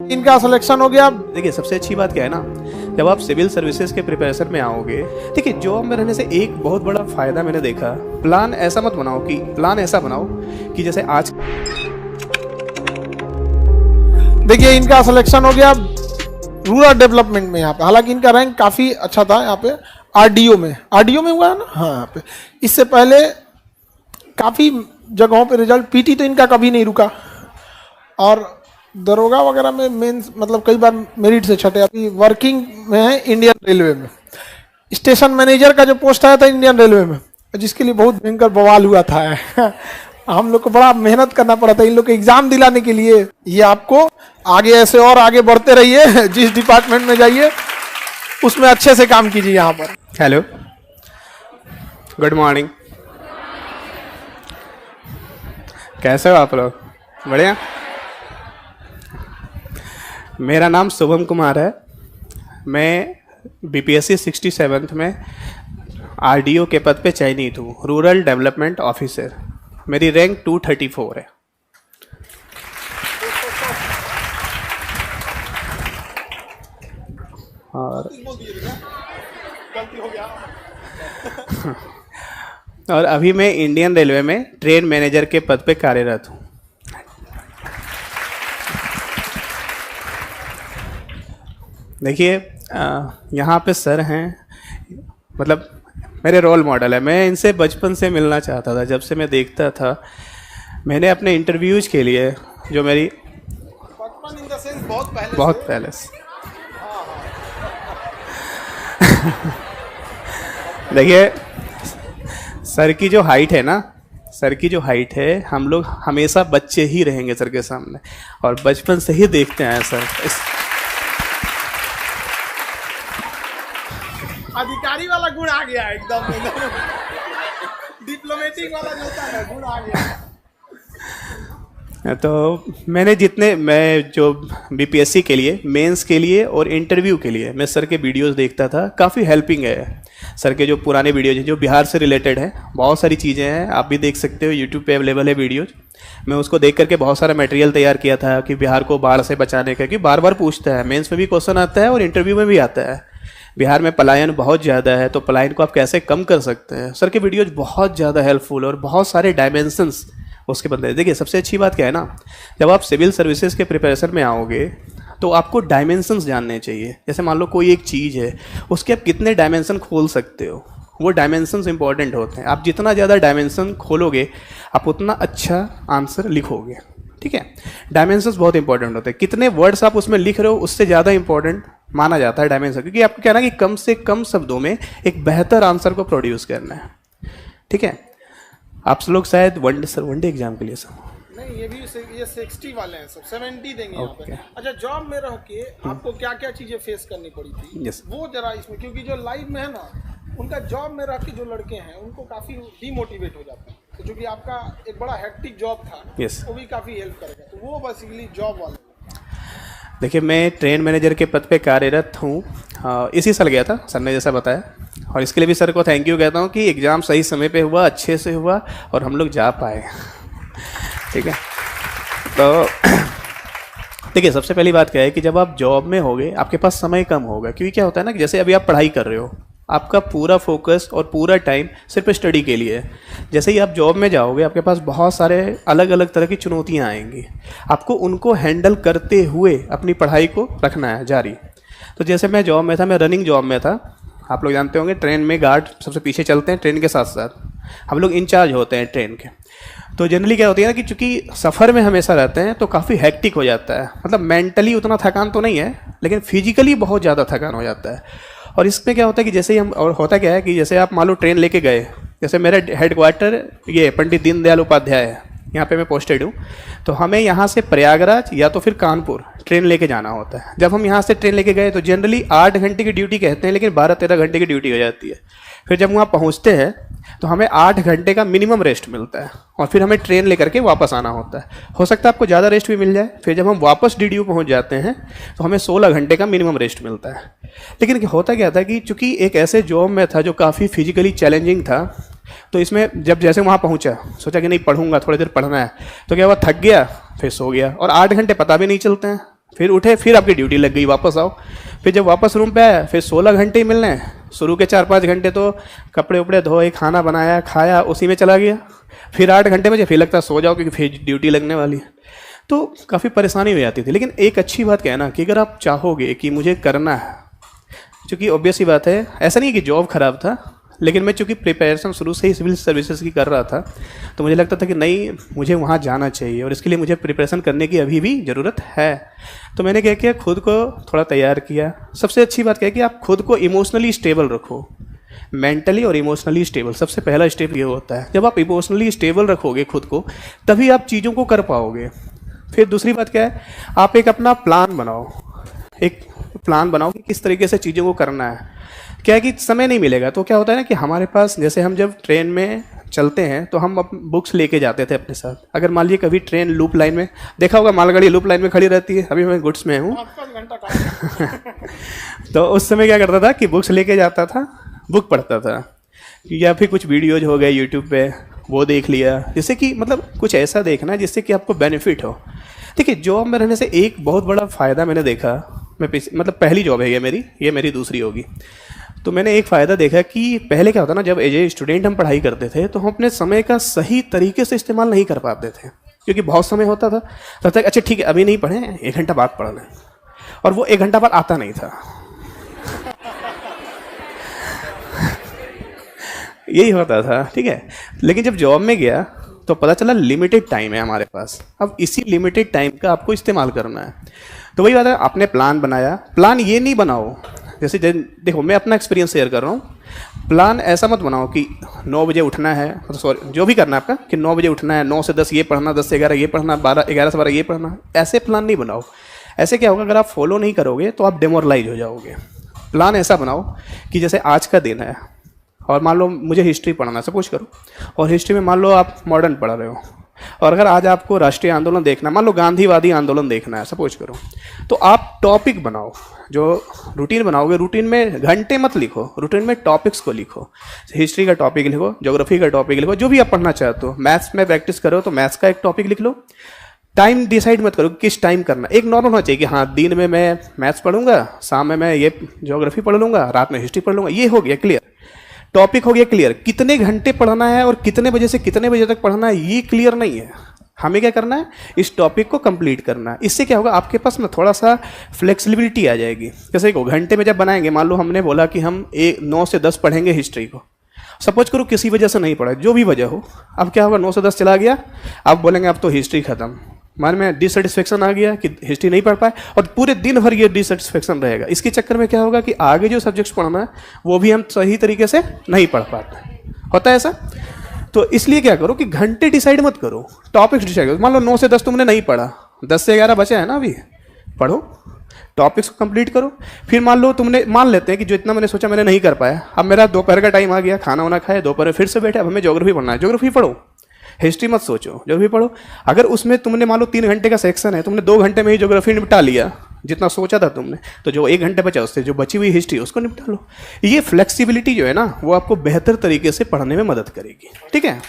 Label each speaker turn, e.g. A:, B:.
A: इनका सिलेक्शन हो गया।
B: देखिए सबसे अच्छी बात क्या है ना, जब आप सिविल सर्विसेज के प्रिपरेशन में आओगे, देखिए जॉब में रहने से एक बहुत बड़ा फायदा मैंने देखा, प्लान ऐसा मत बनाओ कि प्लान ऐसा बनाओ कि जैसे आज
A: देखिए इनका सिलेक्शन हो गया रूरल डेवलपमेंट में यहाँ पे। हालांकि इनका रैंक काफ़ी अच्छा था यहाँ पे आरडीओ में हुआ है ना। हाँ यहाँ पे इससे पहले काफ़ी जगहों पे रिजल्ट, पीटी तो इनका कभी नहीं रुका, और दरोगा वगैरह में मेंस मतलब कई बार मेरिट से छठे। अभी वर्किंग में है इंडियन रेलवे में, स्टेशन मैनेजर का जो पोस्ट आया था इंडियन रेलवे में, जिसके लिए बहुत भयंकर बवाल हुआ था हम लोग को बड़ा मेहनत करना पड़ा था इन लोग को एग्जाम दिलाने के लिए। ये आपको आगे ऐसे और आगे बढ़ते रहिए, जिस डिपार्टमेंट में जाइए उसमें अच्छे से काम कीजिए। यहाँ पर
B: हेलो, गुड मॉर्निंग, कैसे हो आप लोग? बढ़िया। मेरा नाम शुभम कुमार है, मैं बीपीएससी 67th में आरडीओ के पद पे चयनित हूँ, रूरल डेवलपमेंट ऑफिसर। मेरी रैंक 234 है। और अभी मैं इंडियन रेलवे में ट्रेन मैनेजर के पद पे कार्यरत हूँ। देखिए यहाँ पे सर हैं, मतलब मेरे रोल मॉडल है। मैं इनसे बचपन से मिलना चाहता था, जब से मैं देखता था। मैंने अपने इंटरव्यूज के लिए जो मेरी
A: बचपन इन द सेंस
B: बहुत पहले से देखिए सर की जो हाइट है ना, सर की जो हाइट है, हम लोग हमेशा बच्चे ही रहेंगे सर के सामने, और बचपन से ही देखते हैं सर।
A: अधिकारी वाला गुण आ गया एकदम डिप्लोमेटिक वाला जो होता है गुण आ गया।
B: तो मैं जो बीपीएससी के लिए, मेंस के लिए और इंटरव्यू के लिए मैं सर के वीडियोस देखता था। काफ़ी हेल्पिंग है सर के जो पुराने वीडियोज हैं, जो बिहार से रिलेटेड हैं। बहुत सारी चीज़ें हैं, आप भी देख सकते हो, यूट्यूब पे अवेलेबल है वीडियोज। मैं उसको देख करके बहुत सारा मटेरियल तैयार किया था कि बिहार को बाढ़ से बचाने का, कि बार बार पूछता है, मेंस में भी क्वेश्चन आता है और इंटरव्यू में भी आता है। बिहार में पलायन बहुत ज़्यादा है, तो पलायन को आप कैसे कम कर सकते हैं। सर के वीडियोज बहुत ज़्यादा हेल्पफुल और बहुत सारे डायमेंशंस उसके बंदे। देखिए सबसे अच्छी बात क्या है ना, जब आप सिविल सर्विसेज के प्रिपरेशन में आओगे तो आपको डायमेंशंस जानने चाहिए। जैसे मान लो कोई एक चीज़ है, उसके आप कितने डायमेंशन खोल सकते हो, वो डायमेंशंस इंपॉर्टेंट होते हैं। आप जितना ज़्यादा डायमेंशन खोलोगे आप उतना अच्छा आंसर लिखोगे। ठीक है, डायमेंशंस बहुत इंपॉर्टेंट होते हैं। कितने वर्ड्स आप उसमें लिख रहे हो उससे ज़्यादा इंपॉर्टेंट माना जाता है डायमेंशन, क्योंकि आपको कहना कि कम से कम शब्दों में एक बेहतर आंसर को प्रोड्यूस करना है। ठीक है, आप लोग शायद वनडे एग्जाम के लिए सब
A: नहीं, ये 60 वाले हैं, सब 70 देंगे यहाँ पे। अच्छा, जॉब में रह के आपको क्या क्या चीजें फेस करनी पड़ी थी? वो जरा इसमें, क्योंकि जो लाइव में है ना, उनका जॉब में रह के जो लड़के हैं उनको काफी डीमोटिवेट हो जाते हैं। तो जो कि आपका एक बड़ा हेक्टिक जॉब था, वो भी काफी हेल्प करेगा। तो वो बेसिकली जॉब वाले।
B: देखिए मैं ट्रेन मैनेजर के पद पे कार्यरत हूँ, इसी साल गया था सर ने जैसा बताया, और इसके लिए भी सर को थैंक यू कहता हूँ कि एग्ज़ाम सही समय पे हुआ, अच्छे से हुआ और हम लोग जा पाए। ठीक है, तो देखिए सबसे पहली बात क्या है कि जब आप जॉब में होगे आपके पास समय कम होगा, क्योंकि क्या होता है ना कि जैसे अभी आप पढ़ाई कर रहे हो, आपका पूरा फोकस और पूरा टाइम सिर्फ स्टडी के लिए है। जैसे ही आप जॉब में जाओगे आपके पास बहुत सारे अलग अलग तरह की चुनौतियां आएंगी, आपको उनको हैंडल करते हुए अपनी पढ़ाई को रखना है जारी। तो जैसे मैं जॉब में था, मैं रनिंग जॉब में था। आप लोग जानते होंगे ट्रेन में गार्ड सबसे पीछे चलते हैं, ट्रेन के साथ साथ हम लोग इंचार्ज होते हैं ट्रेन के। तो जनरली क्या होती है ना कि चूँकि सफ़र में हमेशा रहते हैं तो काफ़ी हेक्टिक हो जाता है। मतलब मेंटली उतना थकान तो नहीं है, लेकिन फिजिकली बहुत ज़्यादा थकान हो जाता है। और इसमें क्या होता है कि जैसे ही हम, और होता क्या है कि जैसे आप मान लो ट्रेन लेके गए, जैसे मेरा हेडक्वार्टर ये पंडित दीनदयाल उपाध्याय है, यहाँ पे मैं पोस्टेड हूँ। तो हमें यहाँ से प्रयागराज या तो फिर कानपुर ट्रेन लेके जाना होता है। जब हम यहाँ से ट्रेन लेके गए तो जनरली 8 घंटे की ड्यूटी कहते हैं, लेकिन 12-13 घंटे की ड्यूटी हो जाती है। फिर जब वहाँ पहुँचते हैं तो हमें 8 घंटे का मिनिमम रेस्ट मिलता है, और फिर हमें ट्रेन लेकर के वापस आना होता है। हो सकता है आपको ज़्यादा रेस्ट भी मिल जाए। फिर जब हम वापस डीडीयू पहुँच जाते हैं तो हमें 16 घंटे का मिनिमम रेस्ट मिलता है। लेकिन होता क्या था कि चूँकि एक ऐसे जॉब में था जो काफ़ी फिजिकली चैलेंजिंग था, तो इसमें जब जैसे वहाँ पहुँचा सोचा कि नहीं पढ़ूंगा, थोड़ी देर पढ़ना है, तो क्या हुआ, थक गया, फिर सो गया, और 8 घंटे पता भी नहीं चलते हैं। फिर उठे, फिर आपकी ड्यूटी लग गई, वापस आओ। फिर जब वापस रूम पे आया, फिर 16 घंटे ही मिलने हैं। शुरू के 4-5 घंटे तो कपड़े उपड़े धोए, खाना बनाया, खाया, उसी में चला गया। फिर 8 घंटे बजे फिर लगता है सो जाओ, क्योंकि फिर ड्यूटी लगने वाली है। तो काफ़ी परेशानी हो जाती थी। लेकिन एक अच्छी बात क्या है ना, कि अगर आप चाहोगे कि मुझे करना है, क्योंकि ऑब्वियस ही बात है, ऐसा नहीं है कि जॉब खराब था, लेकिन मैं चूँकि प्रिपरेशन शुरू से ही सिविल सर्विसेज की कर रहा था, तो मुझे लगता था कि नहीं, मुझे वहाँ जाना चाहिए और इसके लिए मुझे प्रिपरेशन करने की अभी भी ज़रूरत है। तो मैंने क्या किया, खुद को थोड़ा तैयार किया। सबसे अच्छी बात क्या है कि आप खुद को इमोशनली स्टेबल रखो, मेंटली और इमोशनली स्टेबल। सबसे पहला स्टेप ये होता है, जब आप इमोशनली स्टेबल रखोगे खुद को, तभी आप चीज़ों को कर पाओगे। फिर दूसरी बात क्या है, आप एक अपना प्लान बनाओ, एक प्लान बनाओ कि किस तरीके से चीज़ों को करना है। क्या है कि समय नहीं मिलेगा, तो क्या होता है ना कि हमारे पास, जैसे हम जब ट्रेन में चलते हैं तो हम बुक्स लेके जाते थे अपने साथ। अगर मान लीजिए कभी ट्रेन लूप लाइन में, देखा होगा मालगाड़ी लूप लाइन में खड़ी रहती है, अभी मैं गुड्स में हूँ तो उस समय क्या करता था कि बुक्स लेके जाता था, बुक पढ़ता था, या फिर कुछ वीडियोज हो गए यूट्यूब पे, वो देख लिया। जैसे कि मतलब कुछ ऐसा देखना जिससे कि आपको बेनिफिट हो। देखिए, जॉब में रहने से एक बहुत बड़ा फ़ायदा मैंने देखा, मैं मतलब पहली जॉब है ये मेरी दूसरी होगी। तो मैंने एक फ़ायदा देखा कि पहले क्या होता ना, जब एज ए स्टूडेंट हम पढ़ाई करते थे तो हम अपने समय का सही तरीके से इस्तेमाल नहीं कर पाते थे, क्योंकि बहुत समय होता था, तब तक अच्छा ठीक है अभी नहीं पढ़ें, 1 घंटा बाद पढ़ लें, और वो 1 घंटा बाद आता नहीं था यही होता था, ठीक है। लेकिन जब जॉब में गया तो पता चला लिमिटेड टाइम है हमारे पास, अब इसी लिमिटेड टाइम का आपको इस्तेमाल करना है। तो वही बात है, आपने प्लान बनाया, प्लान ये नहीं बनाओ, जैसे देखो मैं अपना एक्सपीरियंस शेयर कर रहा हूँ, प्लान ऐसा मत बनाओ कि 9 बजे उठना है, सॉरी जो भी करना है आपका, कि 9 बजे उठना है, 9 से 10 ये पढ़ना, 10 से 11 ये पढ़ना, 11 से 12 ये पढ़ना। ऐसे प्लान नहीं बनाओ। ऐसे क्या होगा, अगर आप फॉलो नहीं करोगे तो आप डिमोरलाइज हो जाओगे। प्लान ऐसा बनाओ कि जैसे आज का दिन है और मान लो मुझे हिस्ट्री पढ़ना है, सपोज करो, और हिस्ट्री में मान लो आप मॉडर्न पढ़ रहे हो, और अगर आज आपको राष्ट्रीय आंदोलन देखना है, मान लो गांधीवादी आंदोलन देखना है, सपोज करो, तो आप टॉपिक बनाओ, जो रूटीन बनाओगे, रूटीन में घंटे मत लिखो, रूटीन में टॉपिक्स को लिखो। हिस्ट्री का टॉपिक लिखो, ज्योग्राफी का टॉपिक लिखो, जो भी आप पढ़ना चाहते हो। मैथ्स में प्रैक्टिस करो तो मैथ्स का एक टॉपिक लिख लो। टाइम डिसाइड मत करो किस टाइम करना, एक नॉर्मल होना चाहिए कि हाँ दिन में मैं मैथ्स पढ़ूंगा, शाम में मैं ये ज्योग्राफी पढ़ लूँगा, रात में हिस्ट्री पढ़ लूँगा, ये हो गया क्लियर। टॉपिक हो गया क्लियर, कितने घंटे पढ़ना है और कितने बजे से कितने बजे तक पढ़ना है ये क्लियर नहीं है। हमें क्या करना है, इस टॉपिक को कंप्लीट करना है। इससे क्या होगा, आपके पास में थोड़ा सा फ्लेक्सिबिलिटी आ जाएगी। जैसे को घंटे में जब बनाएंगे, मान लो हमने बोला कि हम 9 से 10 पढ़ेंगे हिस्ट्री को, सपोज करो किसी वजह से नहीं पढ़ा, जो भी वजह हो, अब क्या होगा, 9 से 10 चला गया, अब बोलेंगे अब तो हिस्ट्री खत्म, मन में डिससेटिस्फेक्शन आ गया कि हिस्ट्री नहीं पढ़ पाए, और पूरे दिन भर ये डिससेटिस्फेक्शन रहेगा। इसके चक्कर में क्या होगा कि आगे जो सब्जेक्ट्स पढ़ना है वो भी हम सही तरीके से नहीं पढ़ पाते, होता है ऐसा। तो इसलिए क्या करो कि घंटे डिसाइड मत करो, टॉपिक्स डिसाइड करो। मान लो 9 से 10 तुमने नहीं पढ़ा, 10 से 11 बचा है ना, अभी पढ़ो, टॉपिक्स को कंप्लीट करो। फिर मान लो तुमने, मान लेते हैं कि जो इतना मैंने सोचा मैंने नहीं कर पाया, अब मेरा दोपहर का टाइम आ गया, खाना वाना खाए, दोपहर में फिर से बैठे, अब हमें ज्योग्राफी पढ़ना है, ज्योग्राफी पढ़ो, हिस्ट्री मत सोचो, ज्योग्राफी पढ़ो। अगर उसमें तुमने मान लो 3 घंटे का सेक्शन है, तुमने 2 घंटे में ही ज्योग्राफी निपटा लिया जितना सोचा था तुमने, तो जो 1 घंटे बचा उससे जो बची हुई हिस्ट्री उसको निपटा लो। ये फ्लेक्सिबिलिटी जो है ना, वो आपको बेहतर तरीके से पढ़ने में मदद करेगी, ठीक है।